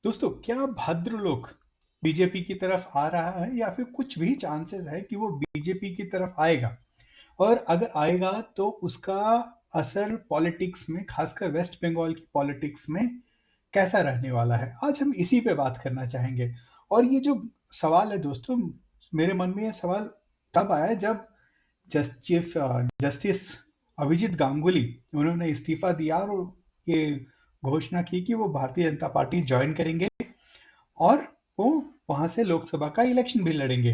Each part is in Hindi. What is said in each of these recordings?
दोस्तों, क्या भद्रलोक बीजेपी की तरफ आ रहा है या फिर कुछ भी चांसेस है कि वो बीजेपी की तरफ आएगा? और अगर आएगा तो उसका असर पॉलिटिक्स में, खासकर वेस्ट बंगाल की पॉलिटिक्स में कैसा रहने वाला है? आज हम इसी पे बात करना चाहेंगे। और ये जो सवाल है दोस्तों, मेरे मन में ये सवाल तब आया जब जस्टिस अभिजीत गांगुली उन्होंने इस्तीफा दिया और ये घोषणा की कि वो भारतीय जनता पार्टी ज्वाइन करेंगे और वो वहां से लोकसभा का इलेक्शन भी लड़ेंगे।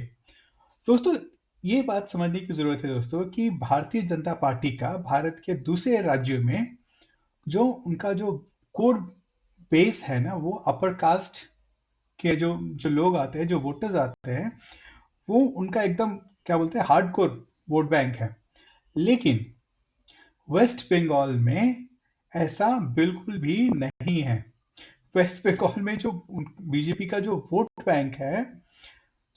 दोस्तों, ये बात समझने की जरूरत है दोस्तों कि भारतीय जनता पार्टी का भारत के दूसरे राज्यों में जो उनका जो कोर बेस है ना, वो अपर कास्ट के जो जो लोग आते हैं, जो वोटर्स आते हैं, वो उनका एकदम क्या बोलते हैं हार्डकोर वोट बैंक है। लेकिन वेस्ट बंगाल में ऐसा बिल्कुल भी नहीं है। वेस्ट बंगाल में जो बीजेपी का जो वोट बैंक है,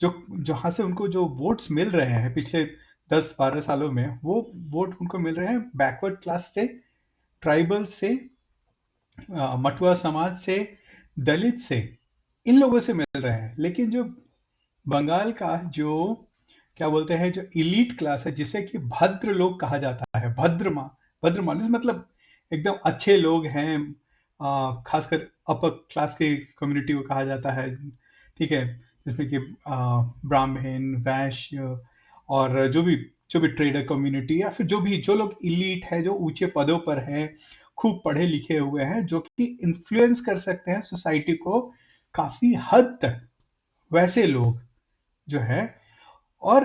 जो जहां से उनको जो वोट्स मिल रहे हैं पिछले 10-12 सालों में, वो वोट उनको मिल रहे हैं बैकवर्ड क्लास से, ट्राइबल से, मटुआ समाज से, दलित से, इन लोगों से मिल रहे हैं। लेकिन जो बंगाल का जो क्या बोलते हैं जो इलीट क्लास है, जिसे कि भद्र लोग कहा जाता है, भद्र मानुस मतलब एकदम अच्छे लोग हैं, खासकर अपर क्लास के कम्युनिटी को कहा जाता है, ठीक है, जिसमें कि ब्राह्मण, वैश्य और जो भी ट्रेडर कम्युनिटी या फिर जो लोग इलीट है, जो ऊंचे पदों पर हैं, खूब पढ़े लिखे हुए हैं, जो कि इन्फ्लुएंस कर सकते हैं सोसाइटी को काफी हद तक, वैसे लोग जो है, और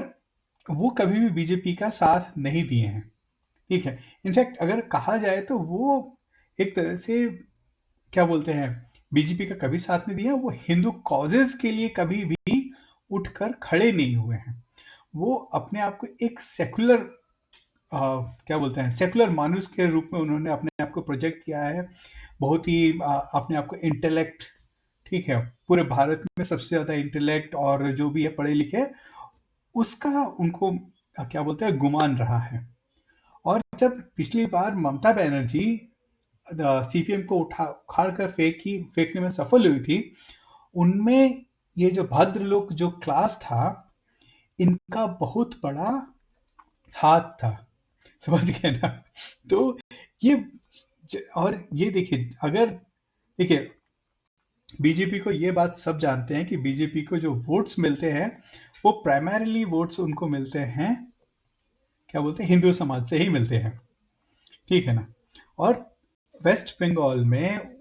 वो कभी भी बीजेपी का साथ नहीं दिए हैं। ठीक है, इनफैक्ट अगर कहा जाए तो वो एक तरह से क्या बोलते हैं, बीजेपी का कभी साथ नहीं दिया, वो हिंदू कॉजेज के लिए कभी भी उठकर खड़े नहीं हुए हैं। वो अपने आप को एक सेकुलर क्या बोलते हैं सेकुलर मानुस के रूप में उन्होंने अपने आप को प्रोजेक्ट किया है। बहुत ही अपने आप को इंटेलेक्ट, ठीक है, पूरे भारत में सबसे ज्यादा इंटेलेक्ट और जो भी है पढ़े लिखे, उसका उनको क्या बोलते हैं गुमान रहा है। और जब पिछली बार ममता बनर्जी सीपीएम को उखाड़ कर फेंकने में सफल हुई थी, उनमें ये जो भद्र लोग जो क्लास था, इनका बहुत बड़ा हाथ था। समझ गए ना? तो ये और ये देखिए, अगर देखिए, बीजेपी को ये बात सब जानते हैं कि बीजेपी को जो वोट्स मिलते हैं, वो प्राइमरीली वोट्स उनको मिलते हैं, क्या बोलते हैं, हिंदू समाज से ही मिलते हैं। ठीक है ना? और वेस्ट बंगाल में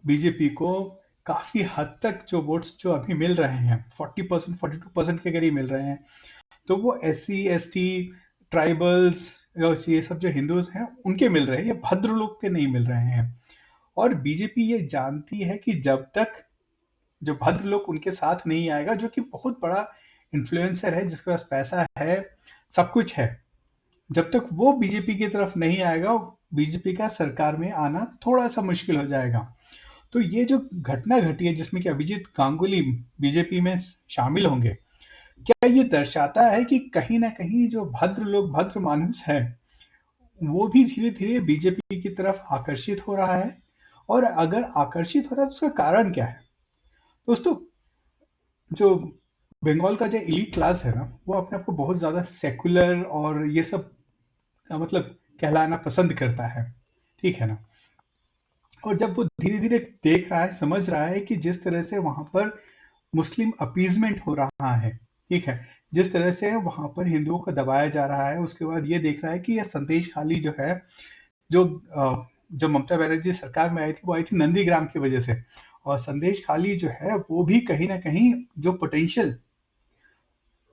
बीजेपी को काफी हद तक जो वोट्स जो अभी मिल रहे हैं, 40%, 42% के करीब मिल रहे हैं, तो वो SC ST, ट्राइबल्स, ये सब जो हिंदूज हैं उनके मिल रहे हैं, ये भद्र लोग के नहीं मिल रहे हैं। और बीजेपी ये जानती है कि जब तक जो भद्र लोग उनके साथ नहीं आएगा, जो कि बहुत बड़ा इन्फ्लुएंसर है, जिसके पास पैसा है, सब कुछ है, जब तक वो बीजेपी की तरफ नहीं आएगा, बीजेपी का सरकार में आना थोड़ा सा मुश्किल हो जाएगा। तो ये जो घटना घटी है जिसमें कि अभिजीत गांगुली बीजेपी में शामिल होंगे, क्या ये दर्शाता है कि कहीं ना कहीं जो भद्र लोग, भद्र मानुस है, वो भी धीरे धीरे बीजेपी की तरफ आकर्षित हो रहा है? और अगर आकर्षित हो रहा है तो उसका कारण क्या है? दोस्तों, जो बंगाल का जो इलीट क्लास है ना, वो अपने आप को बहुत ज्यादा सेकुलर और ये सब मतलब कहलाना पसंद करता है। ठीक है ना? और जब वो धीरे धीरे देख रहा है, समझ रहा है कि जिस तरह से वहां पर मुस्लिम अपीजमेंट हो रहा है, ठीक है, जिस तरह से वहां पर हिंदुओं को दबाया जा रहा है, उसके बाद ये देख रहा है कि यह संदेश खाली जो है, जो जब ममता बनर्जी सरकार में आई थी, वो आई थी नंदीग्राम की वजह से। और संदेश खाली जो है वो भी कहीं ना कहीं जो पोटेंशियल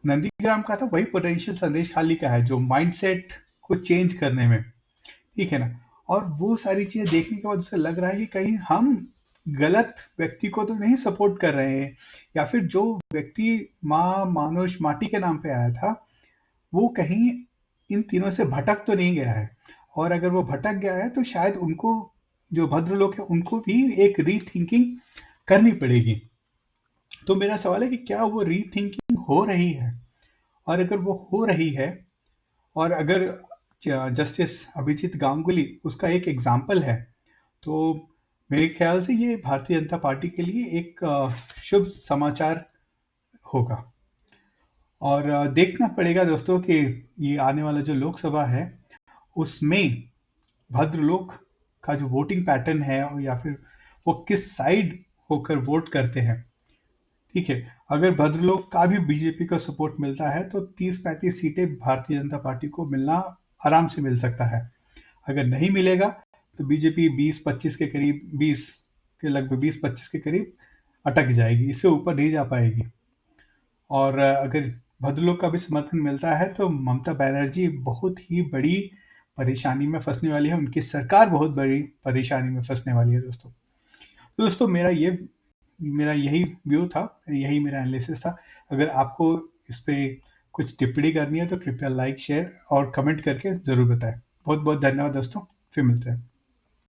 नंदीग्राम का था, वही पोटेंशियल संदेश खाली का है, जो माइंडसेट को चेंज करने में। ठीक है ना? और वो सारी चीजें देखने के बाद उसे लग रहा है कि कहीं हम गलत व्यक्ति को तो नहीं सपोर्ट कर रहे हैं, या फिर जो व्यक्ति माँ मानुष माटी के नाम पे आया था, वो कहीं इन तीनों से भटक तो नहीं गया है। और अगर वो भटक गया है तो शायद उनको, जो भद्र लोग हैं, उनको भी एक रीथिंकिंग करनी पड़ेगी। तो मेरा सवाल है कि क्या वो रीथिंकिंग हो रही है? और अगर वो हो रही है, और अगर जस्टिस अभिजीत गांगुली उसका एक एग्जाम्पल है, तो मेरे ख्याल से ये भारतीय जनता पार्टी के लिए एक शुभ समाचार होगा। और देखना पड़ेगा दोस्तों कि ये आने वाला जो लोकसभा है उसमें भद्रलोक का जो वोटिंग पैटर्न है या फिर वो किस साइड होकर वोट करते हैं। ठीक है, अगर भद्रलोक का भी बीजेपी का सपोर्ट मिलता है तो 30-35 सीटें भारतीय जनता पार्टी को मिलना आराम से मिल सकता है। अगर नहीं मिलेगा तो बीजेपी 20-25 के करीब, 20 के लगभग 20-25 के करीब अटक जाएगी, इससे ऊपर नहीं जा पाएगी। और अगर भद्रलोक का भी समर्थन मिलता है तो ममता बनर्जी बहुत ही बड़ी परेशानी में फंसने वाली है, उनकी सरकार बहुत बड़ी परेशानी में फंसने वाली है दोस्तों। तो दोस्तों मेरा यही व्यू था, यही मेरा एनालिसिस था। अगर आपको इस पे कुछ टिप्पणी करनी है तो कृपया लाइक, शेयर और कमेंट करके ज़रूर बताएं। बहुत बहुत धन्यवाद दोस्तों, फिर मिलते हैं।